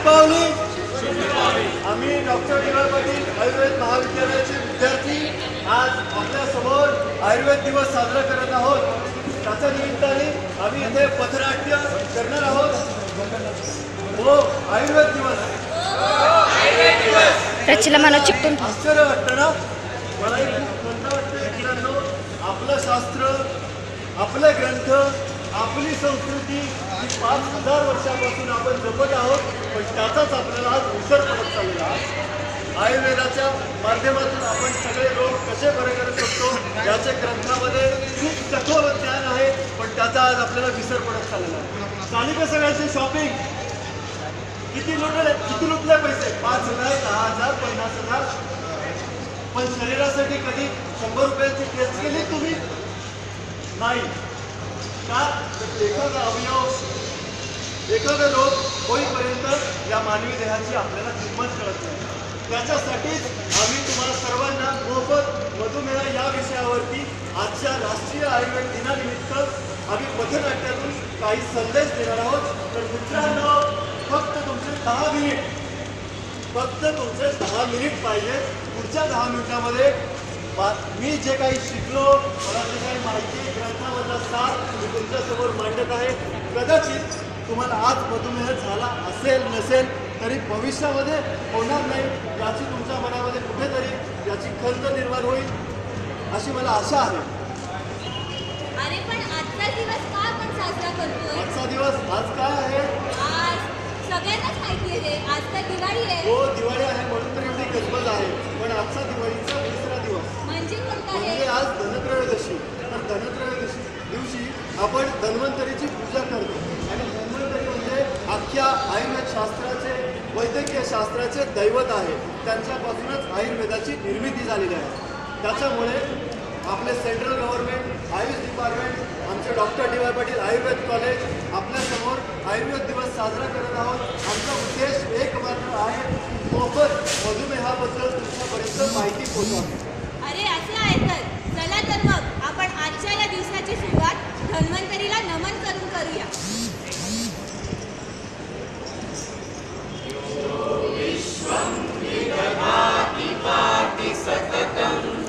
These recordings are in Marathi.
पावली आम्ही डॉक्टर डी.वाय. पाटील आयुर्वेद महाविद्यालयाचे विद्यार्थी आज आपल्यासमोर आयुर्वेद दिवस साजरा करत आहोत. त्याच्या निमित्ताने आम्ही इथे पथनाट्य करणार आहोत. हो आयुर्वेद दिवस. रचीला मला चिकटून आश्चर्य वाटतं ना. मलाही खूप मस्त वाटतं मित्रांनो. आपलं शास्त्र, आपले ग्रंथ, आपली संस्कृती ही 5000 वर्षापासून आपण जपत आहोत, पण त्याचाच आपल्याला आज विसर पडत चाललेला आहे. आयुर्वेदाच्या माध्यमातून आपण सगळे रोग कसे बरे करू शकतो याचे ग्रंथामध्ये खूप सखोल ज्ञान आहे, पण त्याचा आज आपल्याला विसर पडत चाललेला आहे. चालिका सगळ्याचे शॉपिंग किती लुटले पैसे 5,000, 10,000, 50,000. पण शरीरासाठी कधी 100 रुपयाची टेस्ट केली तुम्ही नाही का? एखादा अवयव, एखादा रोग होईपर्यंत या मानवी देहाची आपल्याला किंमत कळत नाही. त्याच्यासाठीच आम्ही तुम्हाला सर्वांना मोफत मधुमेह या विषयावरती आजच्या राष्ट्रीय आयुर्वेद दिनानिमित्त आम्ही पथनाट्यातून काही संदेश देणार आहोत. तर मित्रांनो, फक्त तुमचे 10 मिनिट पाहिजे. पुढच्या 10 मिनिटामध्ये मी जे काही शिकलो, मला जे काही माहिती ग्रंथामधला सार मी तुमच्यासमोर मांडत आहे. कदाचित तुम्हाला आज मधुमेह झाला असेल नसेल तरी भविष्यामध्ये होणार नाही याची तुमच्या मनामध्ये कुठेतरी याची खंत निर्माण होईल अशी मला आशा आहे. अरे पण आजचा दिवस का आपण साजरा करतोय? आजचा दिवस आज काय आहे? आज सगळ्यांनाच माहिती आहे, आज तर दिवाळी आहे. हो दिवाळी आहे म्हणून तर एवढी गजबज आहे. पण आजचा दिवाळीचा दुसरा दिवस म्हणजे कोणता म्हणजे आहे? आज धनत्रयोदशी. तर धनत्रयोदशी दिवशी आपण धन्वंतरीची पूजा करतो. आणि धन्वंतरी म्हणजे अख्ख्या आयुर्वेद शास्त्राचे, वैद्यकीय शास्त्राचे दैवत आहे. त्यांच्यापासूनच आयुर्वेदाची निर्मिती झालेली आहे. त्याच्यामुळे आपले सेंट्रल गव्हर्नमेंट, आयुष डिपार्टमेंट, आमचे doctor DY. Patil Ayurveda college आपल्यासमोर आयुर्वेद दिवस साजरा करत आहोत. आमचा उद्देश एक मात्र आहे, मोफत मधुमेहाबद्दल तुमच्यापर्यंत माहिती पोहोचवणे. अरे असं आहे तर चला तर मग आपण आजच्या या दिवसाची सुरुवात धन्वंतरीला नमन करून करूया.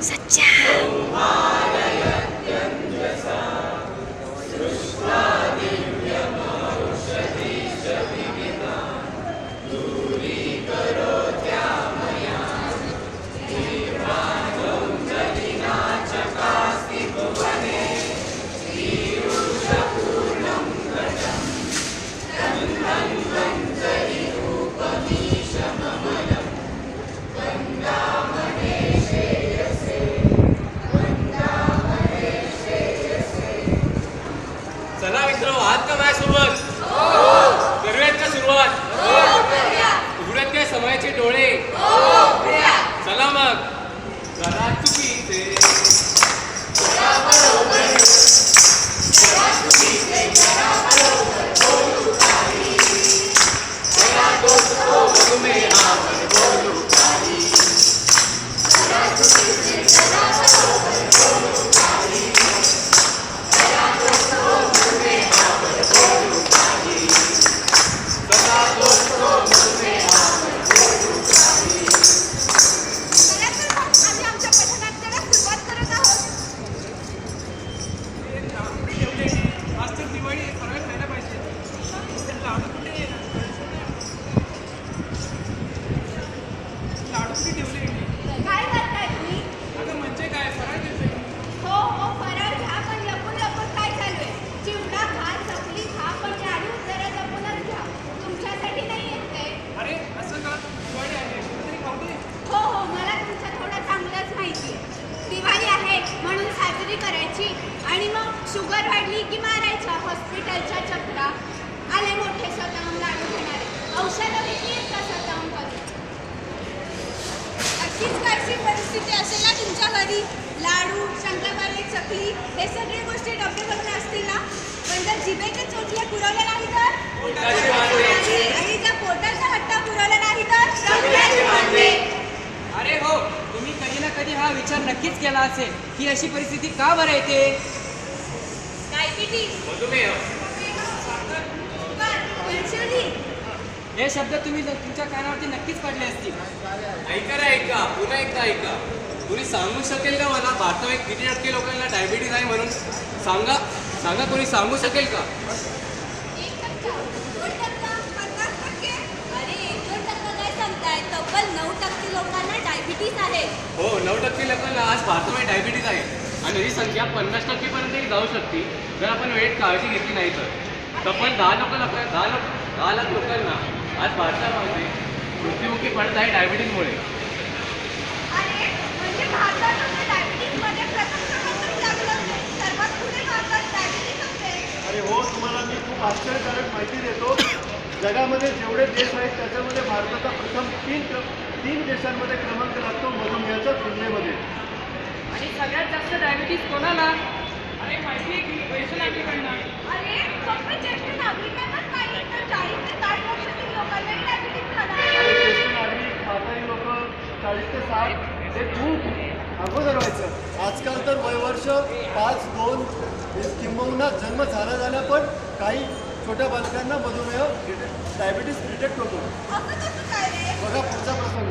सच्चा चला मित्र, आहात का माझ्यासोबत? करूयात का सुरुवात? उघडत काय समयाचे डोळे? चला मग. जरा चुकीचे आणि मग शुगर वाढली की मारायच्या हॉस्पिटलच्या चक्रा. आले मोठे स्वतःहून लाडू घेणारे, औषधं घेतली का स्वतःहून करून. अशीच काहीशी परिस्थिती असेल ना तुमच्या घरी. लाडू, शंकरपाळी, चकली हे सगळे गोष्टी डब्याकडून असतील ना, पण जर जिभेच्या चोचल्या पुरवल्या नाही तर आणि जर पोटाचा हट्टा पुरवला नाही तर. अरे हो, तुम्ही कधी ना कधी हा विचार नक्कीच केला असेल की अशी परिस्थिती का बरं येते. डायबिटीज, मधुमेह, शुगर, इन्शुलिन हे शब्द तुम्ही तुमच्या कानावरती नक्कीच पडले असतील. ऐका रे ऐका, पुन्हा एकदा ऐका. कोणी सांगू शकेल का मला भारतामध्ये किती टक्के लोकांना डायबिटीज आहे म्हणून? सांगा सांगा, कोणी सांगू शकेल का? 1%, 2%, 50%. अरे 1-2% काय सांगताय? तब्बल 9% लोकांना डायबिटीस आहे. हो, 9% लोकांना आज भारतामध्ये डायबिटीज आहे आणि ही संख्या 50% पर्यंत जाऊ शकते जर आपण वेळेत काळजी घेतली नाही तर. तब्बल 10 लाख लोकांना आज भारतामध्ये मृत्युमुखी पडत आहे डायबिटीजमुळे. अरे म्हणजे भारतात आपल्या डायबिटीसमध्ये प्रथम क्रमांक लागलं. सर्वात पुढे भारतात डायबिटीस असते. अरे हो, तुम्हाला मी खूप आश्चर्यकारक माहिती देतो. जगामध्ये जेवढे देश आहेत त्याच्यामध्ये भारताचा प्रथम तीन देशांमध्ये क्रमांक लागतो मधुमेहाच्या तुलनेमध्ये. आणि सगळ्यात जास्त डायबिटीज कोणाला? अरे माहिती आहे की वरिष्ठ नागरिकांना. अरे फक्त ज्येष्ठ नागरिकांनाच नाही तर 40 ते 60 वर्षातील लोकांनाही डायबिटीस झाला. आणि ज्येष्ठ नागरिक, म्हातारी लोक 40 ते 60 हे खूप अगोदर व्हायचं. आजकाल तर वयवर्ष 5, 2 किंबहुना जन्म झाला पण काही छोट्या बालकांना मधुमेह डायबिटीस डिटेक्ट होतो. असं कसं काय रे? बघा पुढचा प्रसंग.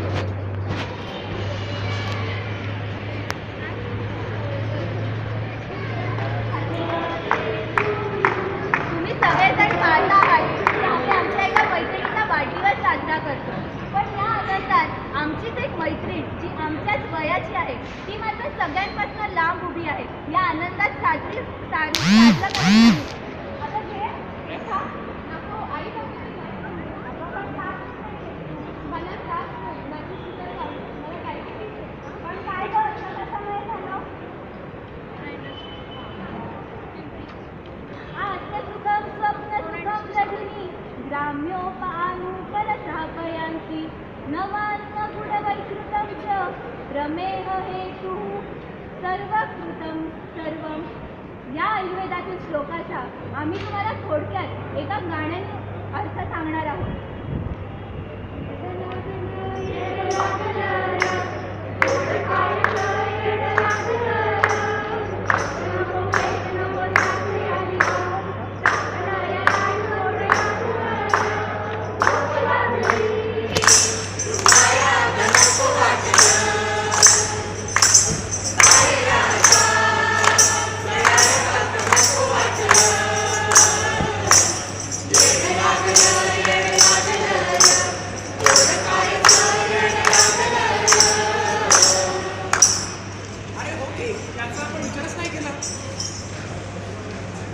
तुम्ही सगळेजण पाहता आहात की आम्ही आमच्या एका मैत्रिणीचा वाढदिवस साजरा करतो. पण या आनंदात आमचीच एक मैत्रीण जी आमच्याच वयाची आहे ती मात्र सगळ्यांपासून लांब उभी आहे. या आनंदात साजरा करतो. आता घे, हे खा. नको, आई नको. अगं पण खा. मला त्रास नाही. माझी शुगर आहे. मला डायबिटीस आहे. पण काय गं, कशामुळे झालं? आत्मसुखं स्वप्नसुखं रजनी ग्राम्योपानुपरसापयांसि नवान्नगुणवैकृतं च रमेह हेतुः सर्वकृतं सर्वं. या आयुर्वेदातील श्लोकाचा आम्ही तुम्हाला थोडक्यात एका गाण्याने अर्थ सांगणार आहोत.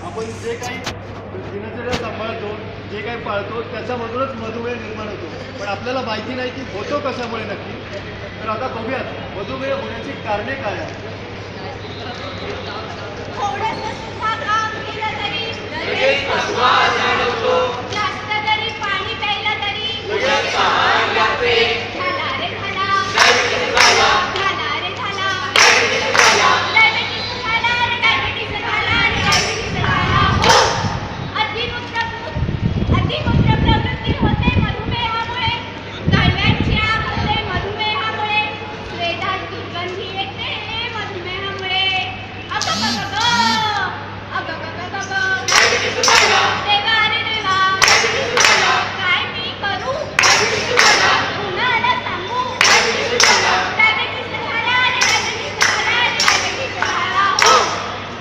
आपण जे काही दिनचर्या सांभाळतो, जे काही पाळतो त्याच्यामधूनच मधुमेह निर्माण होतो. पण आपल्याला माहिती नाही की होतो कशामुळे नक्की. तर आता बघूयात मधुमेह होण्याची कारणे काय आहेत. थोडंसं सुद्धा काम केलं तरी जास्त जरी पाणी प्यायलं तरी झाला रे झाला. झाला रे झाला. डायबिटीस झाला रे डायबिटीस झाला रे डायबिटीस झाला. हो. अतिमूत्र प्रवृत्ती होते मधुमेहामुळे. गाड्यांची आग होते मधुमेहामुळे. स्वेदात दुर्गंधी येते मधुमेहामुळे. देवा रे देवा, काय मी करू? कुणाला सांगू? डायबिटीस झाला रे डायबिटीस झाला रे डायबिटीस झाला. हो.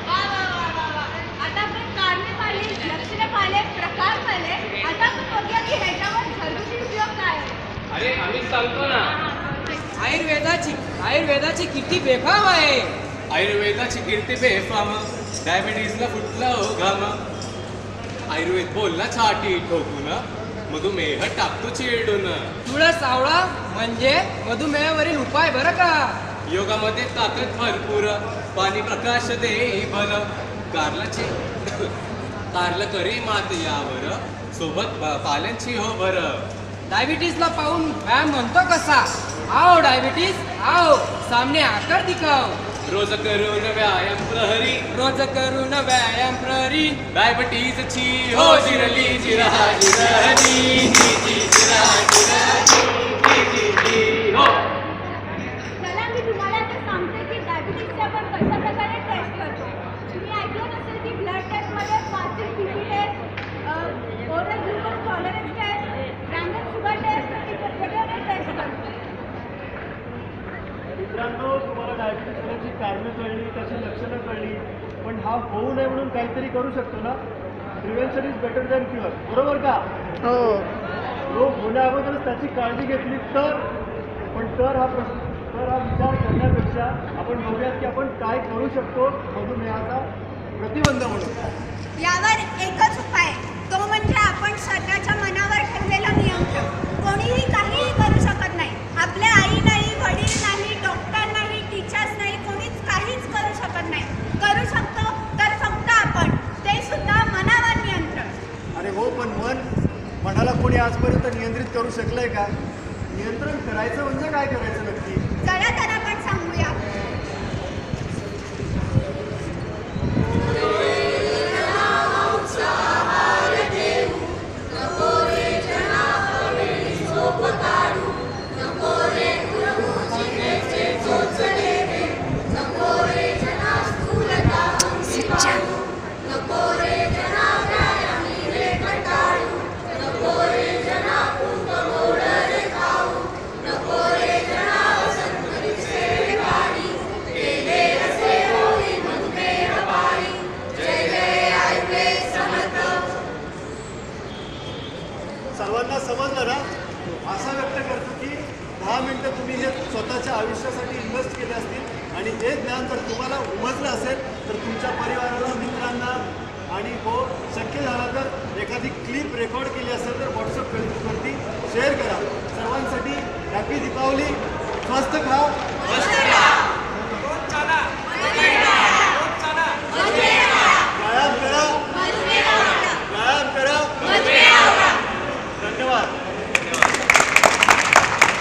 वा वा वा वा वा. आता आपण कारणे पाहिली, लक्षणे पाहिले, प्रकार पाहिले. आता आपण बघूया की ह्याच्यावर घरगुती उपयोग काय आहे. अरे आम्ही सांगतो ना, आयुर्वेदाची किती बेफाम आहे. आयुर्वेदाची कीर्ती बेफाम, डायबिटीजला फुटला हो घाम. आयुर्वेद बोलला छाटी ठोकून, मधुमेह टाकतो चिरडून. तुळस आवळा म्हणजे मधुमेहावरील उपाय बरं का. योगामध्ये ताकद भरपूर, पाणी प्रकाश देई भल. कारलं करी मात यावर, सोबत पाल्यांची हो भर. डायबिटीजला पाहून व्यायाम म्हणतो कसा. आओ डायबिटीज आओ, सामने आकर दिखाओ. रोज करून व्यायाम प्रहरी, रोज करून व्यायाम प्रहरी. डायबिटीजची हो जिरली जिरहा जिरहली, जिरा जिरहली हो. चला मी तुम्हाला ते सांगते की डायबिटीसचे आपण कशा प्रकारे टेस्ट करतो. तुम्ही ऐकलं नसेल की ब्लड टेस्टमध्ये fasting BP test, oral glucose tolerance test, random test करतो. मित्रांनो, तुम्हाला डायबिटीस होण्याची कारणं कळली, त्याची लक्षणं कळली, पण हा होऊ नये म्हणून काहीतरी करू शकतो ना. Prevention is better than cure, बरोबर का? हो. रोग होण्याअगोदरच त्याची काळजी घेतली तर. पण तर हा विचार करण्यापेक्षा आपण बघूयात की आपण काय करू शकतो मधुमेहाचा प्रतिबंध म्हणून. यावर एकच उपाय, तो म्हणजे आपण स्वतःच्या मनावर ठेवलेला नियंत्रण. कोणीही काहीही करू शकत नाही. आपल्या आई नाही, वडील नाही, डॉक्टर नाही, टीचर्स नाही, कोणीच काहीच करू शकत नाही. करू शकतो तर फक्त आपण, ते सुद्धा मनावर नियंत्रण. अरे हो, पण मनाला कोणी आजपर्यंत नियंत्रित करू शकलंय का? नियंत्रण करायचं म्हणजे काय करायचं नक्की? चला तर